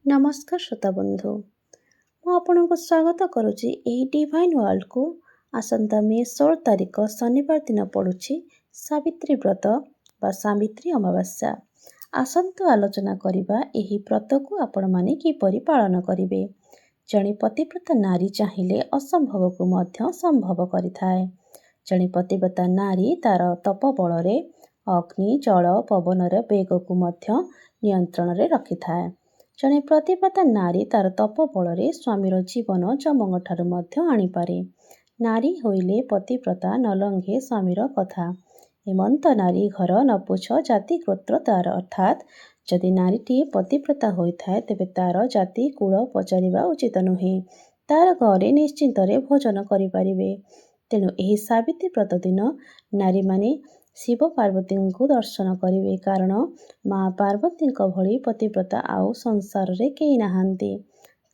नमस्कार श्रोता बंधु मु आपनको स्वागत करुच्ची एही डिवाइन वर्ल्ड को आसंता मे 16 तारिख शनिवार दिन पड़ुछि सावित्री व्रत बा सावित्री अमावास्या। आसंतु आलोचना करिबा एही व्रत को आपण माने किपरि पालन करिवे। जणे पतिव्रता नारी चाहिले असंभव को मध्य संभव करिथाए। जणे पतिव्रता नारी तार तप बलरे अग्नि जल पवनर वेग को मध्य नियंत्रण रे रखिथाए। जणे प्रतिव्रता नारी तार तप बलरे स्वामीर जीवन जमंग ठारू मध्य आनीपारे। नारी होइले पतिव्रता न लंघे स्वामीर कथा। हेमंत नारी घर न पुछ जाति गोत्र तार। अर्थात जदि नारीटी पतिव्रता होइथाए तेबे तार जाति कुल पचारिबा उचित नुहे। तार घरे निश्चिंत रे भोजन करिपारिबे। तेणु एही सावित्री व्रत दिन नारी माने शिव पार्वती को दर्शन करिवे, कारण माँ पार्वती भली पतिव्रता आउ संसार रे केही नाहांती।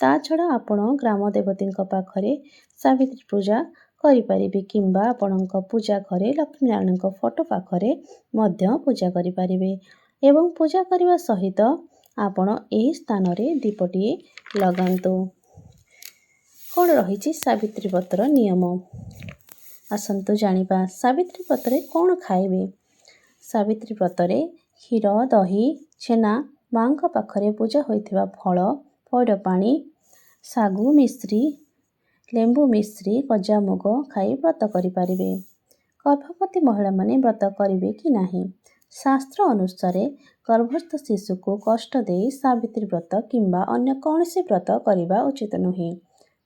ता छड़ा आपण ग्राम देवती पाखरे सावित्री पूजा करिपारिबे किंबा आपणक पूजा घरे लक्ष्मी नारायण फोटो पाखरे मध्य पूजा करिपारिबे। एवं पूजा करने सहित आपण एही स्थान रे दीपटिए लगांतु। कौन रही सावित्री व्रतर नियम आसंतु जानिबा। सावित्री व्रतरे कौन खाइबे। सावित्री व्रतरे क्षीर दही छेना माँ पाखरे पूजा होइथिबा फल पौड़ पानी सागु मिश्री लेंबू मिश्री गजामुग खाई व्रत करिपारिबे। गर्भवती महिला माने व्रत करिवे कि नाही। शास्त्र अनुसार गर्भस्थ शिशु को कष्ट दे सावित्री व्रत किंबा अन्य कौनसी व्रत करिबा उचित नुहे।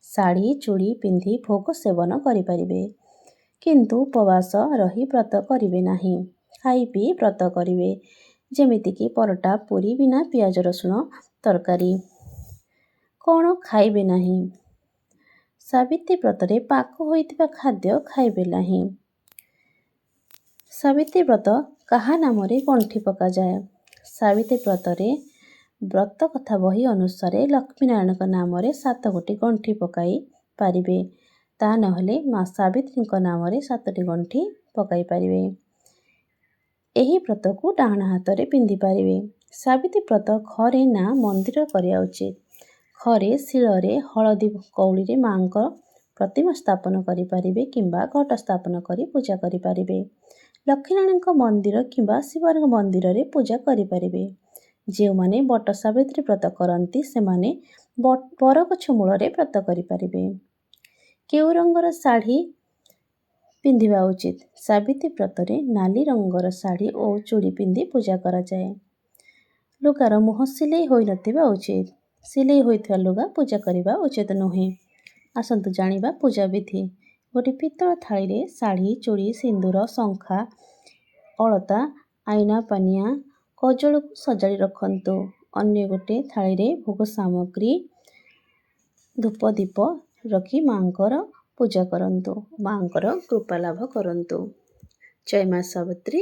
साड़ी चूड़ी पिंधि भोग सेवन करिपारिबे, किंतु उपवास रही व्रत करिवे नाही। खाई पी व्रत करिवे, जेमिति कि परोटा पूरी बिना पियाज रसुण तरकारी। कौन खाइबे नाही। सावित्री व्रतरे पाक होइथिबा खाद्य खाइबे नाही। सावित्री व्रत काहा नामरे गंठी पका जाए। सावित्री व्रतरे व्रत कथा बही अनुसार लक्ष्मी नारायण नामरे 7 गोटी गंठी पकाई पारिबे। ता नहले माँ सावित्री नामरे 7टी गंठी पकाई पारिबे। एही व्रत को डाहाण हाथ रे पिंधि पारिबे। सावित्री व्रत घरे ना मंदिर करिया उचित। घरे शिଳରେ हलदी कौड़ी रे माँ प्रतिमा स्थापन करि पारिबे किंबा घट स्थापन करि पूजा करि पारिबे। लक्ष्मीनारायण मंदिर किंबा शिवर मंदिर रे पूजा करि पारिबे। जे माने बट सावित्री व्रत करंती से माने बरगछ मूल रे व्रत करि पारिबे। केउ रंगर शाढ़ी पिंधिबा उचित। सावित्री व्रतरे नाली रंगर शाढ़ी और चूड़ी पिंधि पूजा करा जाए। लुगार मुह सिलेई होई नथिबा उचित। सिलेई होइथिबा लुगा पूजा करिबा उचित नुहे। आसंतु जानिबा पूजा विधि। गोटे पितल थाली रे शाढ़ी चूड़ी सिंदूर शंखा अलता आईना पानिया कजल को सजाड़ी रखंतु। अन्य गोटे थाली रे भोग सामग्री धूप दीप रखी माँकर पूजा करंतु। माँकर कृपा लाभ करंतु। जय माँ सावित्री।